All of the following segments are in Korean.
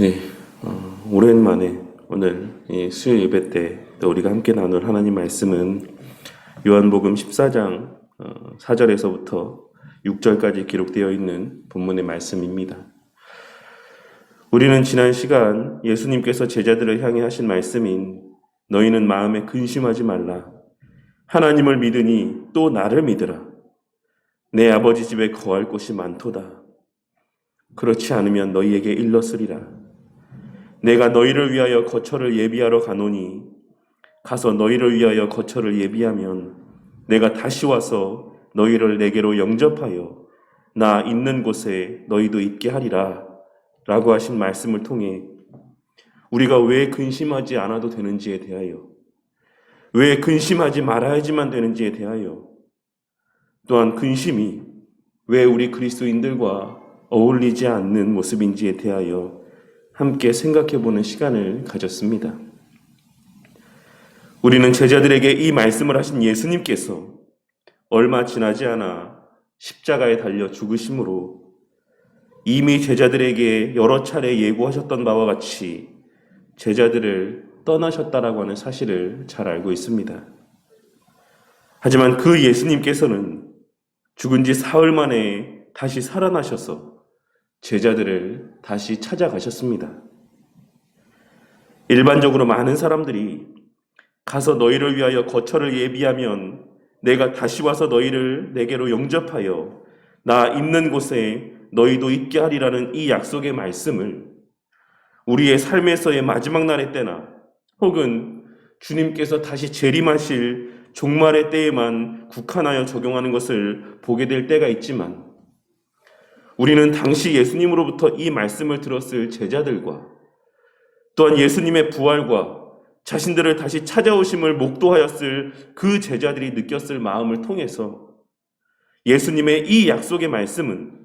네, 오랜만에 오늘 이 수요 예배 때 또 우리가 함께 나눌 하나님 말씀은 요한복음 14장 4절에서부터 6절까지 기록되어 있는 본문의 말씀입니다. 우리는 지난 시간 예수님께서 제자들을 향해 하신 말씀인 너희는 마음에 근심하지 말라. 하나님을 믿으니 또 나를 믿으라. 내 아버지 집에 거할 곳이 많도다. 그렇지 않으면 너희에게 일렀으리라. 내가 너희를 위하여 거처를 예비하러 가노니 가서 너희를 위하여 거처를 예비하면 내가 다시 와서 너희를 내게로 영접하여 나 있는 곳에 너희도 있게 하리라 라고 하신 말씀을 통해 우리가 왜 근심하지 않아도 되는지에 대하여, 왜 근심하지 말아야지만 되는지에 대하여, 또한 근심이 왜 우리 그리스도인들과 어울리지 않는 모습인지에 대하여 함께 생각해보는 시간을 가졌습니다. 우리는 제자들에게 이 말씀을 하신 예수님께서 얼마 지나지 않아 십자가에 달려 죽으심으로 이미 제자들에게 여러 차례 예고하셨던 바와 같이 제자들을 떠나셨다라고 하는 사실을 잘 알고 있습니다. 하지만 그 예수님께서는 죽은 지 사흘 만에 다시 살아나셔서 제자들을 다시 찾아가셨습니다. 일반적으로 많은 사람들이 가서 너희를 위하여 거처를 예비하면 내가 다시 와서 너희를 내게로 영접하여 나 있는 곳에 너희도 있게 하리라는 이 약속의 말씀을 우리의 삶에서의 마지막 날의 때나 혹은 주님께서 다시 재림하실 종말의 때에만 국한하여 적용하는 것을 보게 될 때가 있지만 우리는 당시 예수님으로부터 이 말씀을 들었을 제자들과 또한 예수님의 부활과 자신들을 다시 찾아오심을 목도하였을 그 제자들이 느꼈을 마음을 통해서 예수님의 이 약속의 말씀은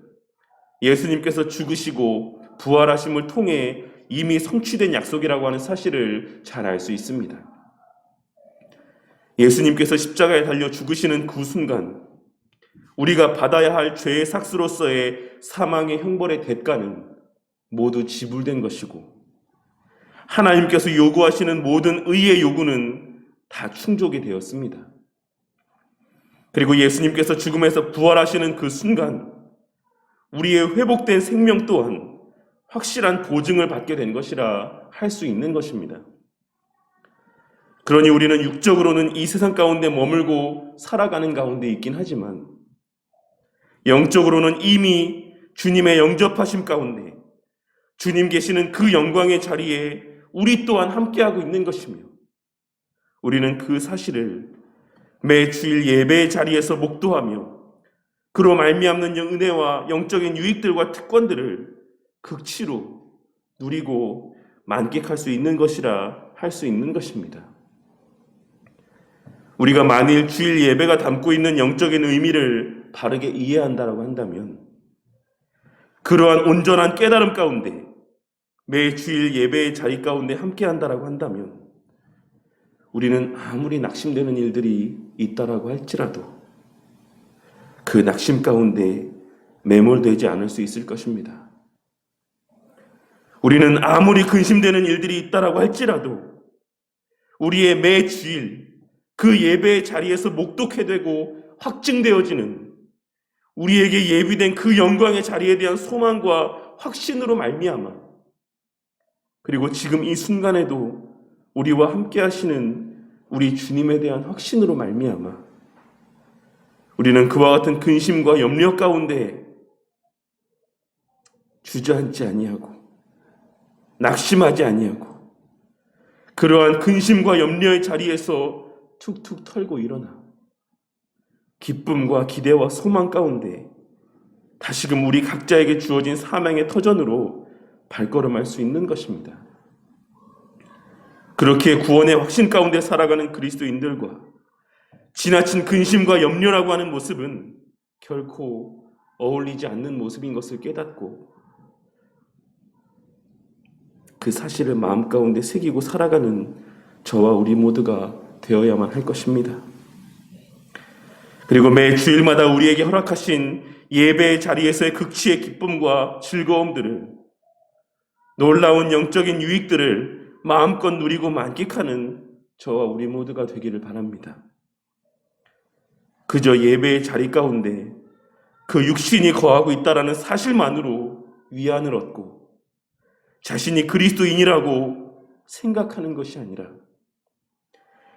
예수님께서 죽으시고 부활하심을 통해 이미 성취된 약속이라고 하는 사실을 잘 알 수 있습니다. 예수님께서 십자가에 달려 죽으시는 그 순간 우리가 받아야 할 죄의 삭스로서의 사망의 형벌의 대가는 모두 지불된 것이고 하나님께서 요구하시는 모든 의의 요구는 다 충족이 되었습니다. 그리고 예수님께서 죽음에서 부활하시는 그 순간 우리의 회복된 생명 또한 확실한 보증을 받게 된 것이라 할 수 있는 것입니다. 그러니 우리는 육적으로는 이 세상 가운데 머물고 살아가는 가운데 있긴 하지만 영적으로는 이미 주님의 영접하심 가운데 주님 계시는 그 영광의 자리에 우리 또한 함께하고 있는 것이며 우리는 그 사실을 매 주일 예배의 자리에서 목도하며 그로 말미암는 은혜와 영적인 유익들과 특권들을 극치로 누리고 만끽할 수 있는 것이라 할 수 있는 것입니다. 우리가 만일 주일 예배가 담고 있는 영적인 의미를 바르게 이해한다고 한다면 그러한 온전한 깨달음 가운데 매 주일 예배의 자리 가운데 함께한다고 한다면 우리는 아무리 낙심되는 일들이 있다라고 할지라도 그 낙심 가운데 매몰되지 않을 수 있을 것입니다. 우리는 아무리 근심되는 일들이 있다라고 할지라도 우리의 매 주일 그 예배의 자리에서 목독해 되고 확증되어지는 우리에게 예비된 그 영광의 자리에 대한 소망과 확신으로 말미암아 그리고 지금 이 순간에도 우리와 함께 하시는 우리 주님에 대한 확신으로 말미암아 우리는 그와 같은 근심과 염려 가운데 주저앉지 아니하고 낙심하지 아니하고 그러한 근심과 염려의 자리에서 툭툭 털고 일어나 기쁨과 기대와 소망 가운데 다시금 우리 각자에게 주어진 사명의 터전으로 발걸음할 수 있는 것입니다. 그렇게 구원의 확신 가운데 살아가는 그리스도인들과 지나친 근심과 염려라고 하는 모습은 결코 어울리지 않는 모습인 것을 깨닫고 그 사실을 마음 가운데 새기고 살아가는 저와 우리 모두가 되어야만 할 것입니다. 그리고 매 주일마다 우리에게 허락하신 예배의 자리에서의 극치의 기쁨과 즐거움들을 놀라운 영적인 유익들을 마음껏 누리고 만끽하는 저와 우리 모두가 되기를 바랍니다. 그저 예배의 자리 가운데 그 육신이 거하고 있다라는 사실만으로 위안을 얻고 자신이 그리스도인이라고 생각하는 것이 아니라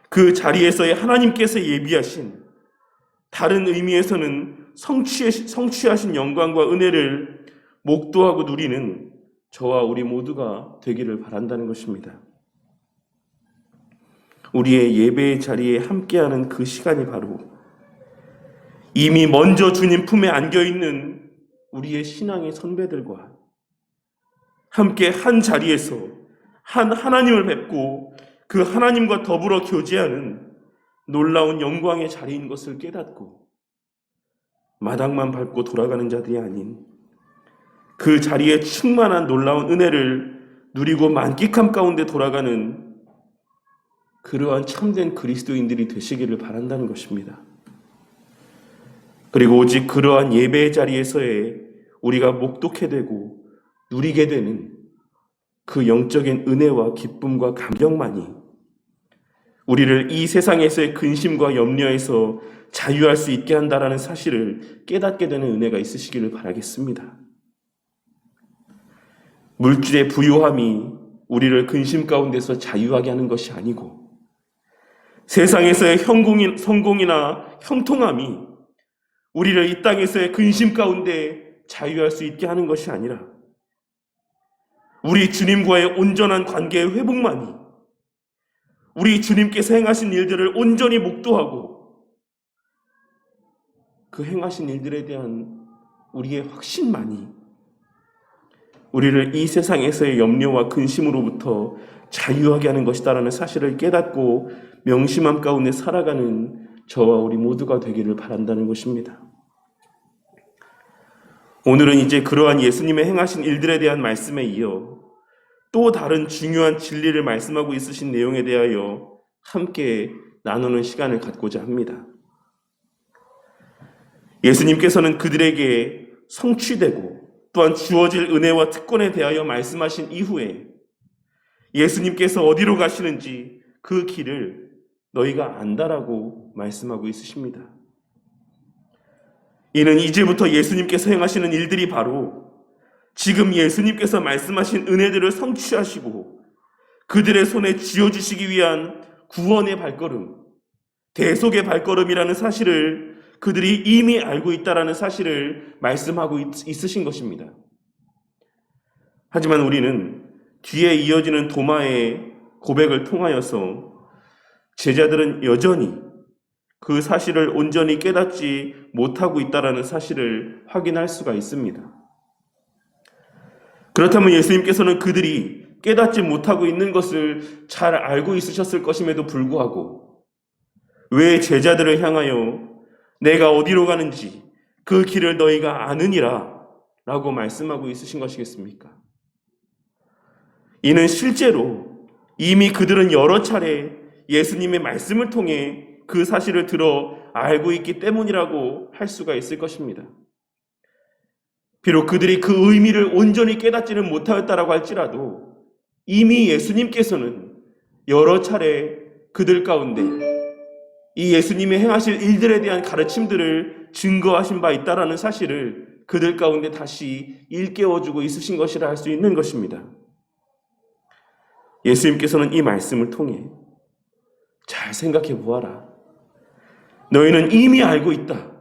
그 자리에서의 하나님께서 예비하신 다른 의미에서는 성취하신 영광과 은혜를 목도하고 누리는 저와 우리 모두가 되기를 바란다는 것입니다. 우리의 예배의 자리에 함께하는 그 시간이 바로 이미 먼저 주님 품에 안겨있는 우리의 신앙의 선배들과 함께 한 자리에서 한 하나님을 뵙고 그 하나님과 더불어 교제하는 놀라운 영광의 자리인 것을 깨닫고 마당만 밟고 돌아가는 자들이 아닌 그 자리에 충만한 놀라운 은혜를 누리고 만끽함 가운데 돌아가는 그러한 참된 그리스도인들이 되시기를 바란다는 것입니다. 그리고 오직 그러한 예배의 자리에서의 우리가 목독해 되고 누리게 되는 그 영적인 은혜와 기쁨과 감격만이 우리를 이 세상에서의 근심과 염려에서 자유할 수 있게 한다라는 사실을 깨닫게 되는 은혜가 있으시기를 바라겠습니다. 물질의 부요함이 우리를 근심 가운데서 자유하게 하는 것이 아니고 세상에서의 성공이나 형통함이 우리를 이 땅에서의 근심 가운데 자유할 수 있게 하는 것이 아니라 우리 주님과의 온전한 관계의 회복만이 우리 주님께서 행하신 일들을 온전히 목도하고 그 행하신 일들에 대한 우리의 확신만이 우리를 이 세상에서의 염려와 근심으로부터 자유하게 하는 것이다라는 사실을 깨닫고 명심함 가운데 살아가는 저와 우리 모두가 되기를 바란다는 것입니다. 오늘은 이제 그러한 예수님의 행하신 일들에 대한 말씀에 이어 또 다른 중요한 진리를 말씀하고 있으신 내용에 대하여 함께 나누는 시간을 갖고자 합니다. 예수님께서는 그들에게 성취되고 또한 주어질 은혜와 특권에 대하여 말씀하신 이후에 예수님께서 어디로 가시는지 그 길을 너희가 안다라고 말씀하고 있으십니다. 이는 이제부터 예수님께서 행하시는 일들이 바로 지금 예수님께서 말씀하신 은혜들을 성취하시고 그들의 손에 쥐어주시기 위한 구원의 발걸음, 대속의 발걸음이라는 사실을 그들이 이미 알고 있다라는 사실을 말씀하고 있으신 것입니다. 하지만 우리는 뒤에 이어지는 도마의 고백을 통하여서 제자들은 여전히 그 사실을 온전히 깨닫지 못하고 있다라는 사실을 확인할 수가 있습니다. 그렇다면 예수님께서는 그들이 깨닫지 못하고 있는 것을 잘 알고 있으셨을 것임에도 불구하고 왜 제자들을 향하여 내가 어디로 가는지 그 길을 너희가 아느니라 라고 말씀하고 있으신 것이겠습니까? 이는 실제로 이미 그들은 여러 차례 예수님의 말씀을 통해 그 사실을 들어 알고 있기 때문이라고 할 수가 있을 것입니다. 비록 그들이 그 의미를 온전히 깨닫지는 못하였다라고 할지라도 이미 예수님께서는 여러 차례 그들 가운데 이 예수님의 행하실 일들에 대한 가르침들을 증거하신 바 있다라는 사실을 그들 가운데 다시 일깨워주고 있으신 것이라 할 수 있는 것입니다. 예수님께서는 이 말씀을 통해 잘 생각해 보아라. 너희는 이미 알고 있다.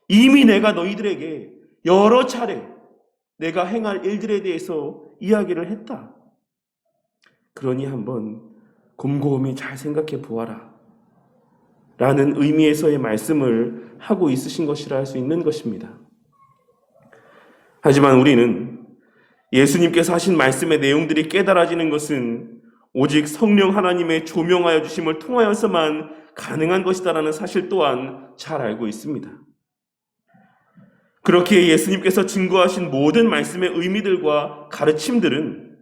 이미 내가 너희들에게 여러 차례 내가 행할 일들에 대해서 이야기를 했다. 그러니 한번 곰곰이 잘 생각해 보아라. 라는 의미에서의 말씀을 하고 있으신 것이라 할 수 있는 것입니다. 하지만 우리는 예수님께서 하신 말씀의 내용들이 깨달아지는 것은 오직 성령 하나님의 조명하여 주심을 통하여서만 가능한 것이다라는 사실 또한 잘 알고 있습니다. 그렇게 예수님께서 증거하신 모든 말씀의 의미들과 가르침들은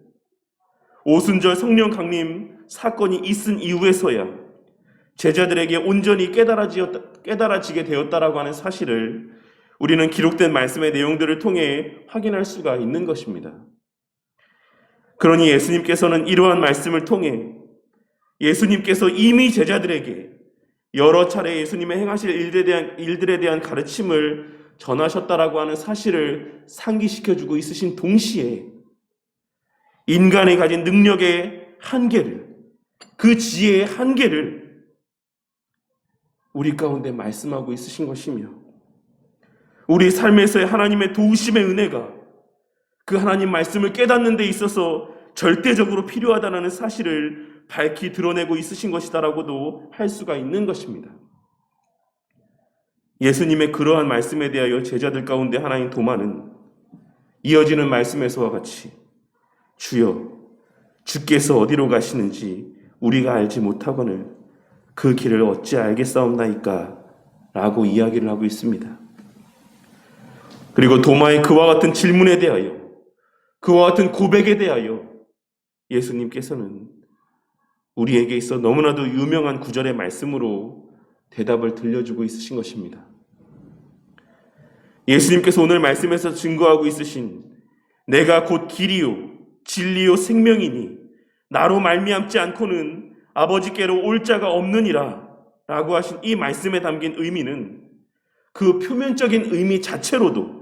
오순절 성령 강림 사건이 있은 이후에서야 제자들에게 온전히 깨달아지게 되었다라고 하는 사실을 우리는 기록된 말씀의 내용들을 통해 확인할 수가 있는 것입니다. 그러니 예수님께서는 이러한 말씀을 통해 예수님께서 이미 제자들에게 여러 차례 예수님의 행하실 일들에 대한 가르침을 전하셨다라고 하는 사실을 상기시켜주고 있으신 동시에 인간이 가진 능력의 한계를, 그 지혜의 한계를 우리 가운데 말씀하고 있으신 것이며, 우리 삶에서의 하나님의 도우심의 은혜가 그 하나님 말씀을 깨닫는 데 있어서 절대적으로 필요하다는 사실을 밝히 드러내고 있으신 것이다라고도 할 수가 있는 것입니다. 예수님의 그러한 말씀에 대하여 제자들 가운데 하나인 도마는 이어지는 말씀에서와 같이 주여, 주께서 어디로 가시는지 우리가 알지 못하거늘 그 길을 어찌 알겠사옵나이까? 라고 이야기를 하고 있습니다. 그리고 도마의 그와 같은 질문에 대하여, 그와 같은 고백에 대하여 예수님께서는 우리에게 있어 너무나도 유명한 구절의 말씀으로 대답을 들려주고 있으신 것입니다. 예수님께서 오늘 말씀에서 증거하고 있으신 내가 곧 길이요 진리요 생명이니 나로 말미암지 않고는 아버지께로 올 자가 없느니라 라고 하신 이 말씀에 담긴 의미는 그 표면적인 의미 자체로도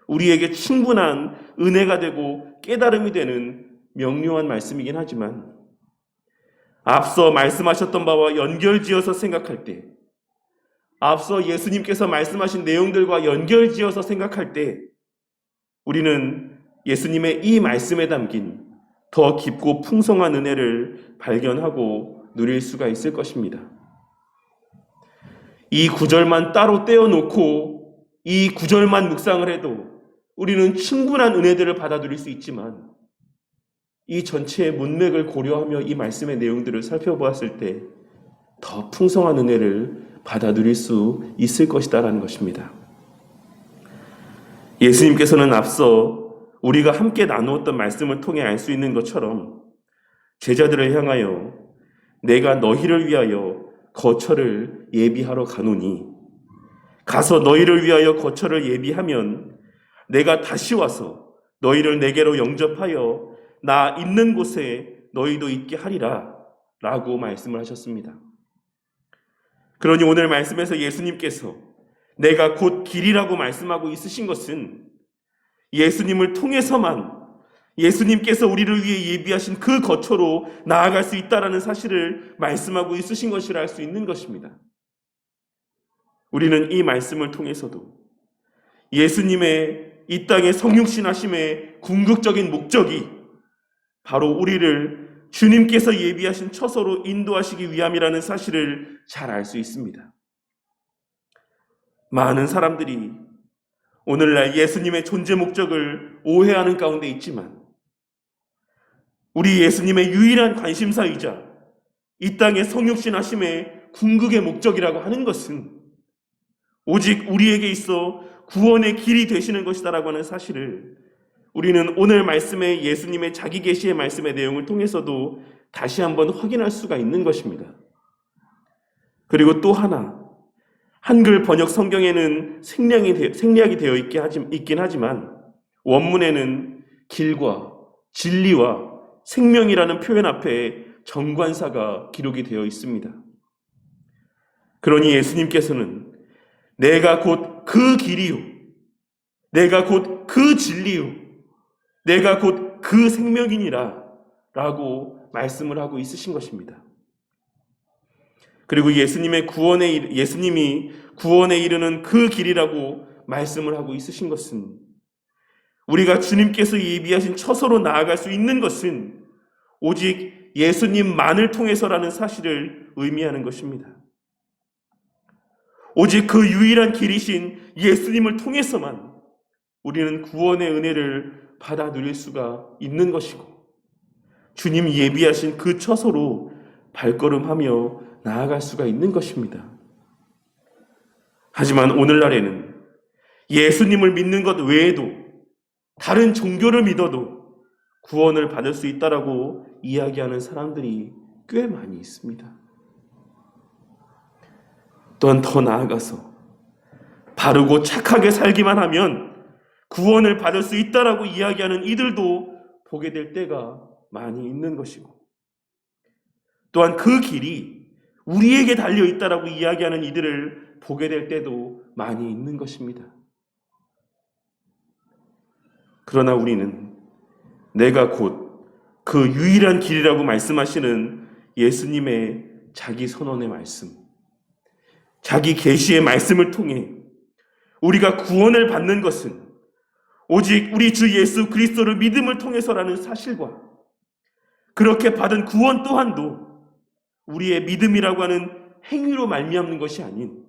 우리에게 충분한 은혜가 되고 깨달음이 되는 명료한 말씀이긴 하지만 앞서 말씀하셨던 바와 연결지어서 생각할 때, 앞서 예수님께서 말씀하신 내용들과 연결지어서 생각할 때 우리는 예수님의 이 말씀에 담긴 더 깊고 풍성한 은혜를 발견하고 누릴 수가 있을 것입니다. 이 구절만 따로 떼어놓고 이 구절만 묵상을 해도 우리는 충분한 은혜들을 받아 누릴 수 있지만 이 전체의 문맥을 고려하며 이 말씀의 내용들을 살펴보았을 때 더 풍성한 은혜를 받아 누릴 수 있을 것이다라는 것입니다. 예수님께서는 앞서 우리가 함께 나누었던 말씀을 통해 알 수 있는 것처럼 제자들을 향하여 내가 너희를 위하여 거처를 예비하러 가노니 가서 너희를 위하여 거처를 예비하면 내가 다시 와서 너희를 내게로 영접하여 나 있는 곳에 너희도 있게 하리라 라고 말씀을 하셨습니다. 그러니 오늘 말씀에서 예수님께서 내가 곧 길이라고 말씀하고 있으신 것은 예수님을 통해서만 예수님께서 우리를 위해 예비하신 그 거처로 나아갈 수 있다는 사실을 말씀하고 있으신 것이라 할 수 있는 것입니다. 우리는 이 말씀을 통해서도 예수님의 이 땅의 성육신하심의 궁극적인 목적이 바로 우리를 주님께서 예비하신 처소로 인도하시기 위함이라는 사실을 잘 알 수 있습니다. 많은 사람들이 오늘날 예수님의 존재 목적을 오해하는 가운데 있지만 우리 예수님의 유일한 관심사이자 이 땅의 성육신하심의 궁극의 목적이라고 하는 것은 오직 우리에게 있어 구원의 길이 되시는 것이다라고 하는 사실을 우리는 오늘 말씀의 예수님의 자기 계시의 말씀의 내용을 통해서도 다시 한번 확인할 수가 있는 것입니다. 그리고 또 하나, 한글 번역 성경에는 생략이 되어 있긴 하지만 원문에는 길과 진리와 생명이라는 표현 앞에 정관사가 기록이 되어 있습니다. 그러니 예수님께서는 내가 곧 그 길이요, 내가 곧 그 진리요, 내가 곧 그 생명이니라 라고 말씀을 하고 있으신 것입니다. 그리고 예수님이 구원에 이르는 그 길이라고 말씀을 하고 있으신 것은 우리가 주님께서 예비하신 처소로 나아갈 수 있는 것은 오직 예수님만을 통해서라는 사실을 의미하는 것입니다. 오직 그 유일한 길이신 예수님을 통해서만 우리는 구원의 은혜를 받아 누릴 수가 있는 것이고 주님 예비하신 그 처소로 발걸음하며 나아갈 수가 있는 것입니다. 하지만 오늘날에는 예수님을 믿는 것 외에도 다른 종교를 믿어도 구원을 받을 수 있다라고 이야기하는 사람들이 꽤 많이 있습니다. 또한 더 나아가서 바르고 착하게 살기만 하면 구원을 받을 수 있다라고 이야기하는 이들도 보게 될 때가 많이 있는 것이고, 또한 그 길이 우리에게 달려있다라고 이야기하는 이들을 보게 될 때도 많이 있는 것입니다. 그러나 우리는 내가 곧 그 유일한 길이라고 말씀하시는 예수님의 자기 선언의 말씀, 자기 계시의 말씀을 통해 우리가 구원을 받는 것은 오직 우리 주 예수 그리스도를 믿음을 통해서라는 사실과, 그렇게 받은 구원 또한도 우리의 믿음이라고 하는 행위로 말미암는 것이 아닌,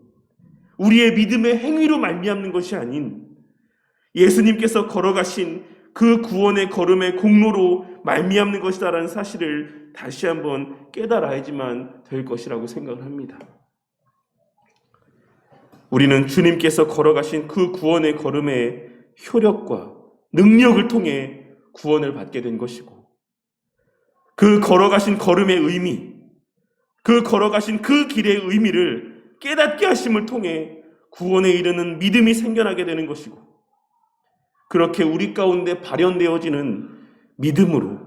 우리의 믿음의 행위로 말미암는 것이 아닌 예수님께서 걸어가신 그 구원의 걸음의 공로로 말미암는 것이다라는 사실을 다시 한번 깨달아야지만 될 것이라고 생각을 합니다. 우리는 주님께서 걸어가신 그 구원의 걸음의 효력과 능력을 통해 구원을 받게 된 것이고, 그 걸어가신 걸음의 의미, 그 걸어가신 그 길의 의미를 깨닫게 하심을 통해 구원에 이르는 믿음이 생겨나게 되는 것이고, 그렇게 우리 가운데 발현되어지는 믿음으로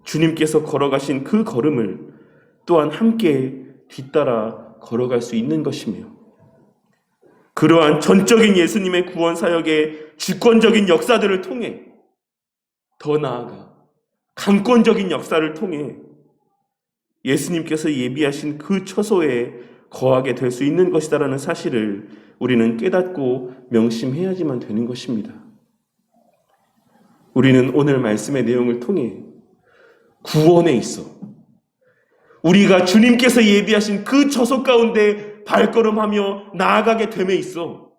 주님께서 걸어가신 그 걸음을 또한 함께 뒤따라 걸어갈 수 있는 것이며, 그러한 전적인 예수님의 구원 사역의 주권적인 역사들을 통해, 더 나아가 강권적인 역사를 통해 예수님께서 예비하신 그 처소에 거하게 될 수 있는 것이다라는 사실을 우리는 깨닫고 명심해야지만 되는 것입니다. 우리는 오늘 말씀의 내용을 통해 구원에 있어 우리가 주님께서 예비하신 그 처소 가운데 발걸음하며 나아가게 됨에 있어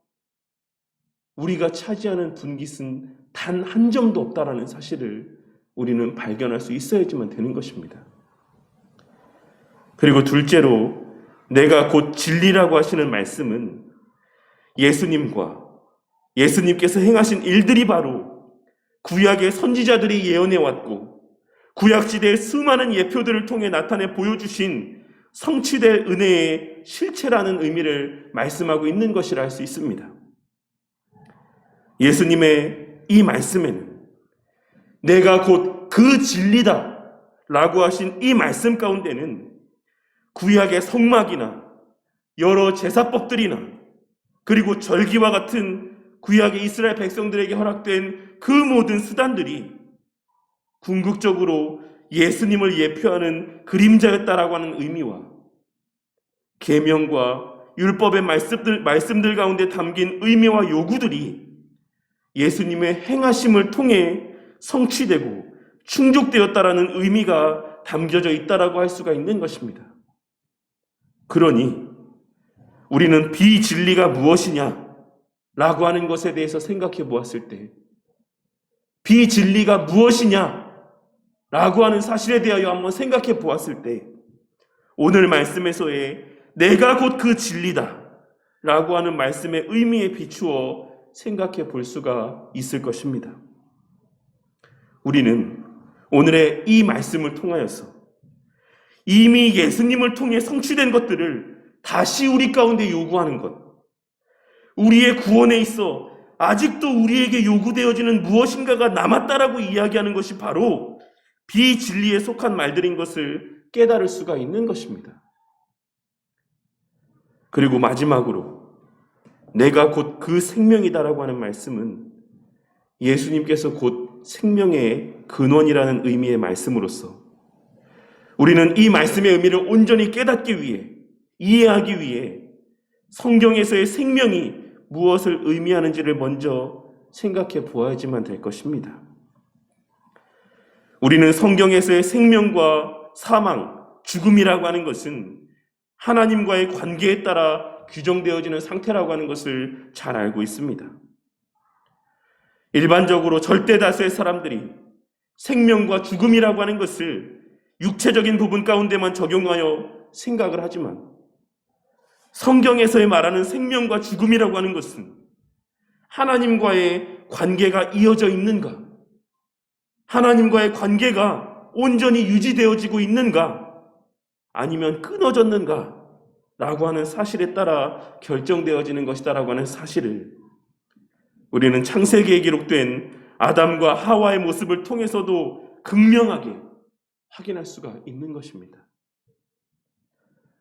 우리가 차지하는 분깃은 단 한 점도 없다라는 사실을 우리는 발견할 수 있어야지만 되는 것입니다. 그리고 둘째로, 내가 곧 진리라고 하시는 말씀은 예수님과 예수님께서 행하신 일들이 바로 구약의 선지자들이 예언해왔고 구약시대의 수많은 예표들을 통해 나타내 보여주신 성취될 은혜의 실체라는 의미를 말씀하고 있는 것이라 할 수 있습니다. 예수님의 이 말씀에는 내가 곧 그 진리다 라고 하신 이 말씀 가운데는 구약의 성막이나 여러 제사법들이나 그리고 절기와 같은 구약의 이스라엘 백성들에게 허락된 그 모든 수단들이 궁극적으로 예수님을 예표하는 그림자였다라고 하는 의미와 계명과 율법의 말씀들 가운데 담긴 의미와 요구들이 예수님의 행하심을 통해 성취되고 충족되었다라는 의미가 담겨져 있다라고 할 수가 있는 것입니다. 그러니 우리는 비진리가 무엇이냐라고 하는 것에 대해서 생각해 보았을 때, 비진리가 무엇이냐라고 하는 사실에 대하여 한번 생각해 보았을 때, 오늘 말씀에서의 내가 곧 그 진리다라고 하는 말씀의 의미에 비추어 생각해 볼 수가 있을 것입니다. 우리는 오늘의 이 말씀을 통하여서 이미 예수님을 통해 성취된 것들을 다시 우리 가운데 요구하는 것, 우리의 구원에 있어 아직도 우리에게 요구되어지는 무엇인가가 남았다라고 이야기하는 것이 바로 비진리에 속한 말들인 것을 깨달을 수가 있는 것입니다. 그리고 마지막으로 내가 곧 그 생명이다라고 하는 말씀은 예수님께서 곧 생명의 근원이라는 의미의 말씀으로서 우리는 이 말씀의 의미를 온전히 깨닫기 위해, 이해하기 위해 성경에서의 생명이 무엇을 의미하는지를 먼저 생각해 보아야지만 될 것입니다. 우리는 성경에서의 생명과 사망, 죽음이라고 하는 것은 하나님과의 관계에 따라 규정되어지는 상태라고 하는 것을 잘 알고 있습니다. 일반적으로 절대 다수의 사람들이 생명과 죽음이라고 하는 것을 육체적인 부분 가운데만 적용하여 생각을 하지만, 성경에서의 말하는 생명과 죽음이라고 하는 것은 하나님과의 관계가 이어져 있는가, 하나님과의 관계가 온전히 유지되어지고 있는가, 아니면 끊어졌는가 라고 하는 사실에 따라 결정되어지는 것이다라고 하는 사실을 우리는 창세기에 기록된 아담과 하와의 모습을 통해서도 극명하게 확인할 수가 있는 것입니다.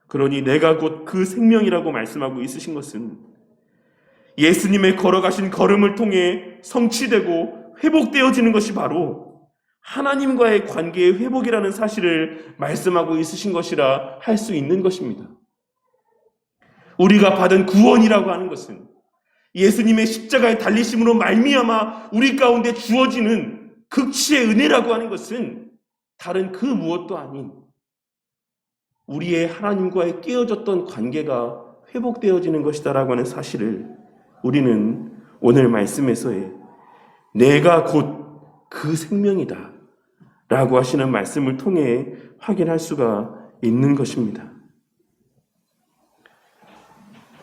그러니 내가 곧 그 생명이라고 말씀하고 있으신 것은 예수님의 걸어가신 걸음을 통해 성취되고 회복되어지는 것이 바로 하나님과의 관계의 회복이라는 사실을 말씀하고 있으신 것이라 할 수 있는 것입니다. 우리가 받은 구원이라고 하는 것은 예수님의 십자가의 달리심으로 말미암아 우리 가운데 주어지는 극치의 은혜라고 하는 것은 다른 그 무엇도 아닌 우리의 하나님과의 깨어졌던 관계가 회복되어지는 것이다라고 하는 사실을 우리는 오늘 말씀에서의 내가 곧 그 생명이다 라고 하시는 말씀을 통해 확인할 수가 있는 것입니다.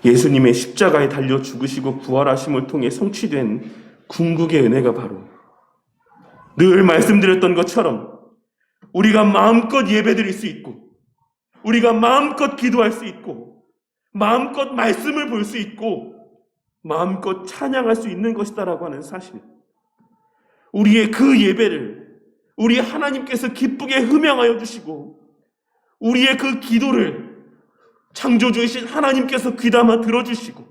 예수님의 십자가에 달려 죽으시고 부활하심을 통해 성취된 궁극의 은혜가 바로 늘 말씀드렸던 것처럼 우리가 마음껏 예배드릴 수 있고 우리가 마음껏 기도할 수 있고 마음껏 말씀을 볼 수 있고 마음껏 찬양할 수 있는 것이다라고 하는 사실, 우리의 그 예배를 우리 하나님께서 기쁘게 흠양하여 주시고 우리의 그 기도를 창조주이신 하나님께서 귀담아 들어주시고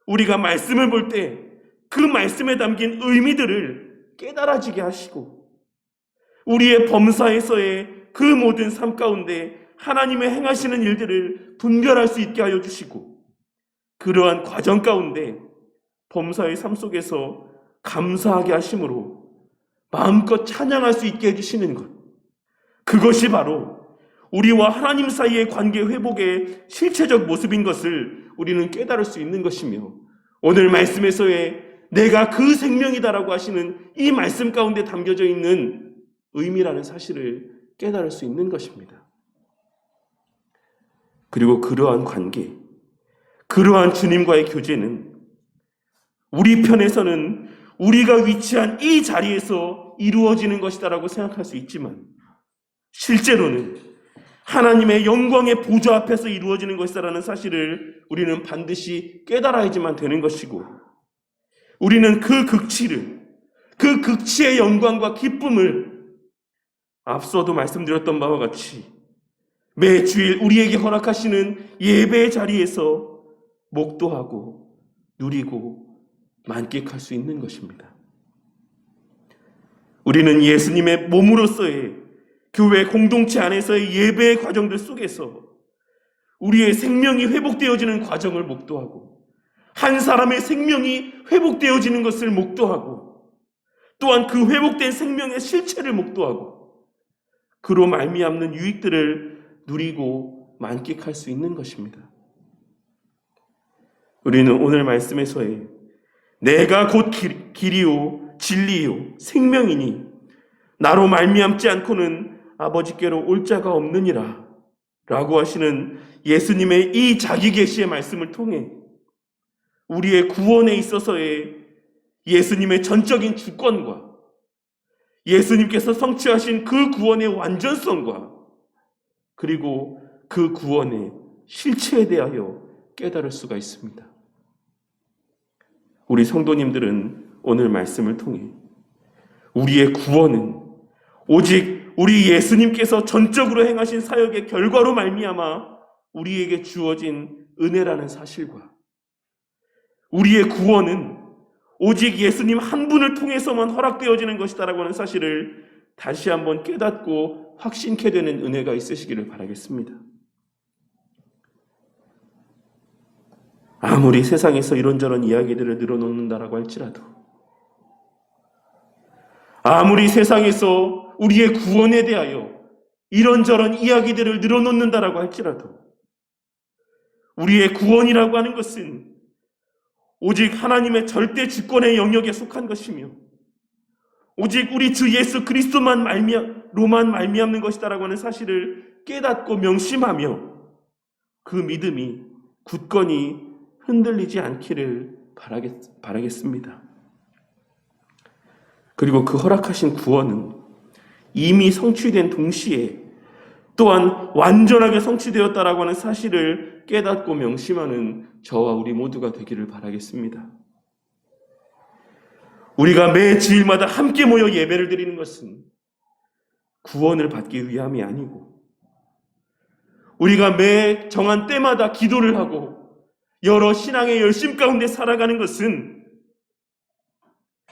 우리가 말씀을 볼 때 그 말씀에 담긴 의미들을 깨달아지게 하시고 우리의 범사에서의 그 모든 삶 가운데 하나님의 행하시는 일들을 분별할 수 있게 하여 주시고 그러한 과정 가운데 범사의 삶 속에서 감사하게 하심으로 마음껏 찬양할 수 있게 해주시는 것, 그것이 바로 우리와 하나님 사이의 관계 회복의 실체적 모습인 것을 우리는 깨달을 수 있는 것이며 오늘 말씀에서의 내가 그 생명이다라고 하시는 이 말씀 가운데 담겨져 있는 의미라는 사실을 깨달을 수 있는 것입니다. 그리고 그러한 관계, 그러한 주님과의 교제는 우리 편에서는 우리가 위치한 이 자리에서 이루어지는 것이다라고 생각할 수 있지만 실제로는 하나님의 영광의 보좌 앞에서 이루어지는 것이다라는 사실을 우리는 반드시 깨달아야지만 되는 것이고 우리는 그 극치의 영광과 기쁨을 앞서도 말씀드렸던 바와 같이 매 주일 우리에게 허락하시는 예배의 자리에서 목도하고 누리고 만끽할 수 있는 것입니다. 우리는 예수님의 몸으로서의 교회 공동체 안에서의 예배의 과정들 속에서 우리의 생명이 회복되어지는 과정을 목도하고 한 사람의 생명이 회복되어지는 것을 목도하고 또한 그 회복된 생명의 실체를 목도하고 그로 말미암는 유익들을 누리고 만끽할 수 있는 것입니다. 우리는 오늘 말씀에서의 내가 곧 길이요 진리요 생명이니 나로 말미암지 않고는 아버지께로 올 자가 없느니라 라고 하시는 예수님의 이 자기 계시의 말씀을 통해 우리의 구원에 있어서의 예수님의 전적인 주권과 예수님께서 성취하신 그 구원의 완전성과 그리고 그 구원의 실체에 대하여 깨달을 수가 있습니다. 우리 성도님들은 오늘 말씀을 통해 우리의 구원은 오직 우리 예수님께서 전적으로 행하신 사역의 결과로 말미암아 우리에게 주어진 은혜라는 사실과 우리의 구원은 오직 예수님 한 분을 통해서만 허락되어지는 것이다라고 하는 사실을 다시 한번 깨닫고 확신케 되는 은혜가 있으시기를 바라겠습니다. 아무리 세상에서 이런저런 이야기들을 늘어놓는다라고 할지라도 아무리 세상에서 우리의 구원에 대하여 이런저런 이야기들을 늘어놓는다라고 할지라도 우리의 구원이라고 하는 것은 오직 하나님의 절대 주권의 영역에 속한 것이며 오직 우리 주 예수 그리스도만 로만 말미암는 것이다라고 하는 사실을 깨닫고 명심하며 그 믿음이 굳건히 흔들리지 않기를 바라겠습니다. 그리고 그 허락하신 구원은 이미 성취된 동시에 또한 완전하게 성취되었다라고 하는 사실을 깨닫고 명심하는 저와 우리 모두가 되기를 바라겠습니다. 우리가 매 주일마다 함께 모여 예배를 드리는 것은 구원을 받기 위함이 아니고, 우리가 매 정한 때마다 기도를 하고 여러 신앙의 열심 가운데 살아가는 것은,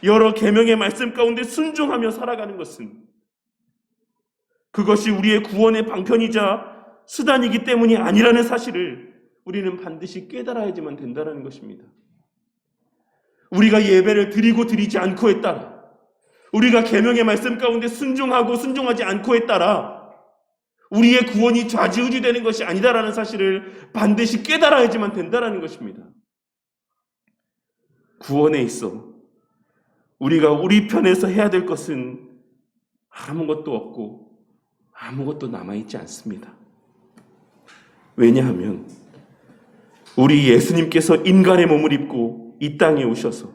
여러 계명의 말씀 가운데 순종하며 살아가는 것은, 그것이 우리의 구원의 방편이자 수단이기 때문이 아니라는 사실을 우리는 반드시 깨달아야지만 된다는 것입니다. 우리가 예배를 드리고 드리지 않고에 따라, 우리가 계명의 말씀 가운데 순종하고 순종하지 않고에 따라 우리의 구원이 좌지우지되는 것이 아니다라는 사실을 반드시 깨달아야지만 된다는 것입니다. 구원에 있어 우리가 우리 편에서 해야 될 것은 아무것도 없고 아무것도 남아있지 않습니다. 왜냐하면 우리 예수님께서 인간의 몸을 입고 이 땅에 오셔서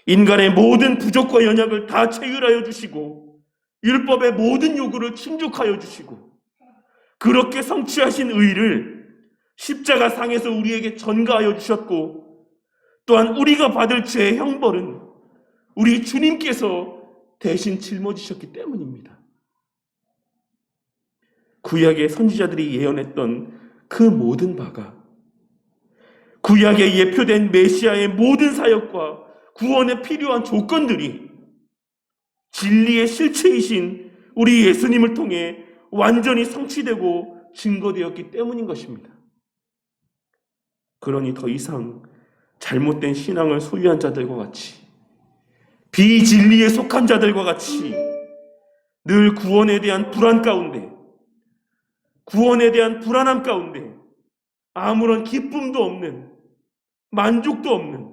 인간의 모든 부족과 연약을 다 체휼하여 주시고 율법의 모든 요구를 충족하여 주시고, 그렇게 성취하신 의를 십자가상에서 우리에게 전가하여 주셨고, 또한 우리가 받을 죄의 형벌은 우리 주님께서 대신 짊어지셨기 때문입니다. 구약의 선지자들이 예언했던 그 모든 바가, 구약에 예표된 메시아의 모든 사역과 구원에 필요한 조건들이 진리의 실체이신 우리 예수님을 통해 완전히 성취되고 증거되었기 때문인 것입니다. 그러니 더 이상 잘못된 신앙을 소유한 자들과 같이, 비진리에 속한 자들과 같이 늘 구원에 대한 불안 가운데, 구원에 대한 불안함 가운데 아무런 기쁨도 없는, 만족도 없는,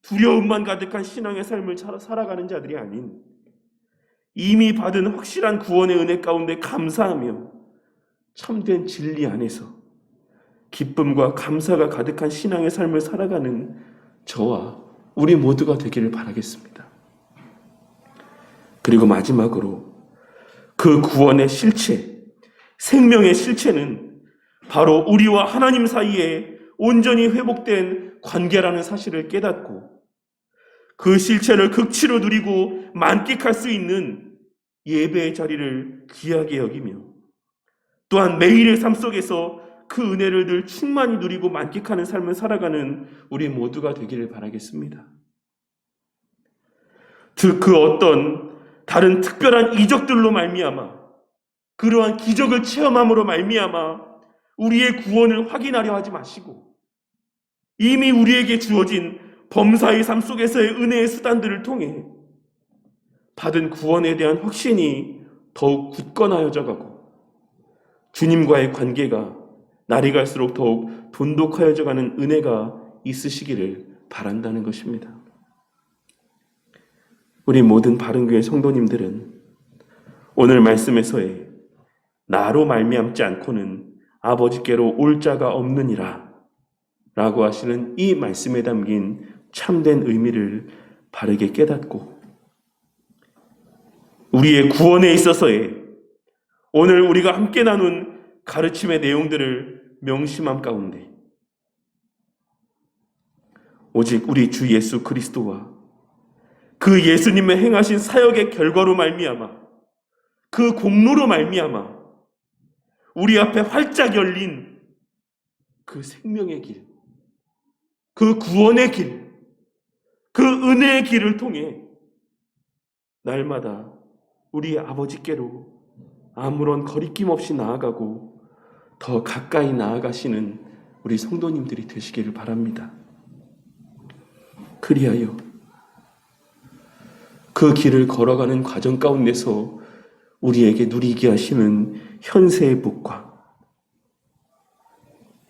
두려움만 가득한 신앙의 삶을 살아가는 자들이 아닌, 이미 받은 확실한 구원의 은혜 가운데 감사하며 참된 진리 안에서 기쁨과 감사가 가득한 신앙의 삶을 살아가는 저와 우리 모두가 되기를 바라겠습니다. 그리고 마지막으로 그 구원의 실체, 생명의 실체는 바로 우리와 하나님 사이에 온전히 회복된 관계라는 사실을 깨닫고, 그 실체를 극치로 누리고 만끽할 수 있는 예배의 자리를 귀하게 여기며, 또한 매일의 삶 속에서 그 은혜를 늘 충만히 누리고 만끽하는 삶을 살아가는 우리 모두가 되기를 바라겠습니다. 그 어떤 다른 특별한 이적들로 말미암아, 그러한 기적을 체험함으로 말미암아 우리의 구원을 확인하려 하지 마시고, 이미 우리에게 주어진 범사의 삶 속에서의 은혜의 수단들을 통해 받은 구원에 대한 확신이 더욱 굳건하여져 가고, 주님과의 관계가 날이 갈수록 더욱 돈독하여져 가는 은혜가 있으시기를 바란다는 것입니다. 우리 모든 바른교회 성도님들은 오늘 말씀에서의 나로 말미암지 않고는 아버지께로 올 자가 없느니라 라고 하시는 이 말씀에 담긴 참된 의미를 바르게 깨닫고, 우리의 구원에 있어서의 오늘 우리가 함께 나눈 가르침의 내용들을 명심함 가운데 오직 우리 주 예수 그리스도와 그 예수님의 행하신 사역의 결과로 말미암아, 그 공로로 말미암아 우리 앞에 활짝 열린 그 생명의 길, 그 구원의 길, 그 은혜의 길을 통해 날마다 우리 아버지께로 아무런 거리낌 없이 나아가고 더 가까이 나아가시는 우리 성도님들이 되시기를 바랍니다. 그리하여 그 길을 걸어가는 과정 가운데서 우리에게 누리게 하시는 현세의 복과,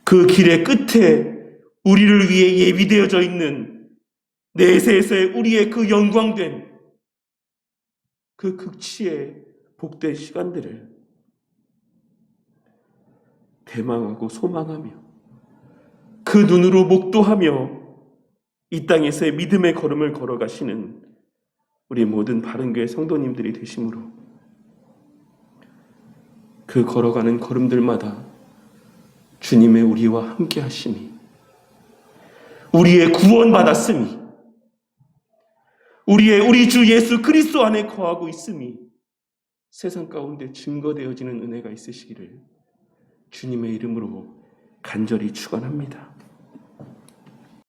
그 길의 끝에 우리를 위해 예비되어져 있는 내세에서의 우리의 그 영광된 그 극치의 복된 시간들을 대망하고 소망하며 그 눈으로 목도하며 이 땅에서의 믿음의 걸음을 걸어가시는 우리 모든 바른교회 성도님들이 되심으로, 그 걸어가는 걸음들마다 주님의 우리와 함께 하심이, 우리의 구원받았음이, 우리 주 예수 그리스도 안에 거하고 있음이 세상 가운데 증거되어지는 은혜가 있으시기를 주님의 이름으로 간절히 축원합니다.